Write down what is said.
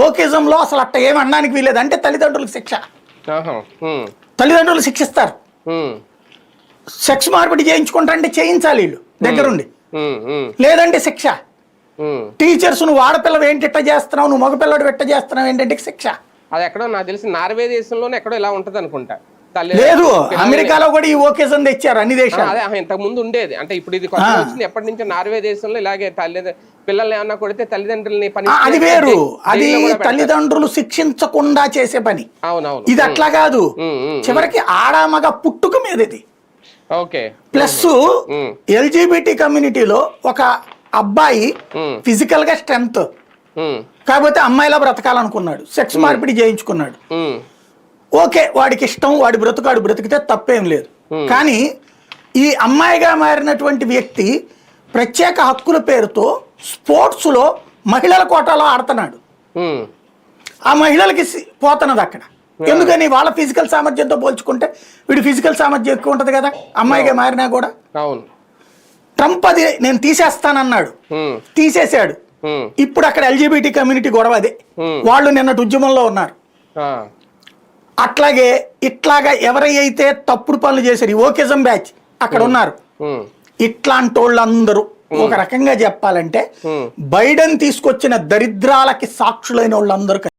ఓకేజంలో అసలు అట్ట ఏం అనడానికి వీలేదు అంటే తల్లిదండ్రులకు శిక్ష. తల్లిదండ్రులు శిక్షిస్తారు. సెక్స్ మార్పిడి చేయించుకుంటా అంటే చేయించాలి వీళ్ళు దగ్గరుండి, లేదంటే శిక్ష. టీచర్స్ నువ్వు ఆడపిల్ల ఏంటి ఇట్ట చేస్తున్నావు, నువ్వు మగపిల్లడు ఎట్ట చేస్తున్నావు ఏంటంటే శిక్ష. అది ఎక్కడో నాకు తెలిసి నార్వే దేశంలోనే ఎక్కడో ఇలా ఉంటది అనుకుంటా. లేదు, అమెరికాలో కూడా ఈ ఓకేజం తెచ్చారు అన్ని దేశాలు. అదే ఇంతకు ముందు ఉండేది, అంటే ఇప్పుడు ఇది కొత్తగా వచ్చింది. ఎప్పటి నుంచో నార్వే దేశంలో ఇలాగే పిల్లల్ని ఏమన్నా కొడితే తల్లిదండ్రులని పని, అది వేరు. అది తల్లిదండ్రులు శిక్షించకుండా చేసే పని. అవునవును, ఇది అట్లా కాదు. చివరికి ఆడామగ పుట్టుక మీద ఇది. ఓకే. ప్లస్ ఎల్జిబిటి కమ్యూనిటీలో ఒక అబ్బాయి ఫిజికల్ గా స్ట్రెంగ్త్ కాకపోతే అమ్మాయిలా బ్రతకాలనుకున్నాడు, సెక్స్ మార్పిడి చేయించుకున్నాడు. ఓకే, వాడికి ఇష్టం, వాడి బ్రతుకాడు బ్రతికితే తప్పేం లేదు. కానీ ఈ అమ్మాయిగా మారినటువంటి వ్యక్తి ప్రత్యేక హక్కుల పేరుతో స్పోర్ట్స్ లో మహిళల కోటాలో ఆడుతున్నాడు. ఆ మహిళలకి పోతున్నది అక్కడ. ఎందుకని? వాళ్ళ ఫిజికల్ సామర్థ్యంతో పోల్చుకుంటే వీడి ఫిజికల్ సామర్థ్యం ఎక్కువ ఉంటది కదా అమ్మాయిగా మారినా కూడా. ట్రంప్ అది నేను తీసేస్తానన్నాడు, తీసేశాడు. ఇప్పుడు అక్కడ ఎల్జిబిటి కమ్యూనిటీ గొడవ అదే. వాళ్ళు నిన్నటి ఉద్యమంలో ఉన్నారు. అట్లాగే ఇట్లాగా ఎవరైతే తప్పుడు పనులు చేశారు ఈ ఓకేజం బ్యాచ్ అక్కడ ఉన్నారు. ఇట్లాంటి వాళ్ళందరూ ఒక రకంగా చెప్పాలంటే బైడెన్ తీసుకొచ్చిన దరిద్రాలకి సాక్షులైన వాళ్ళందరూ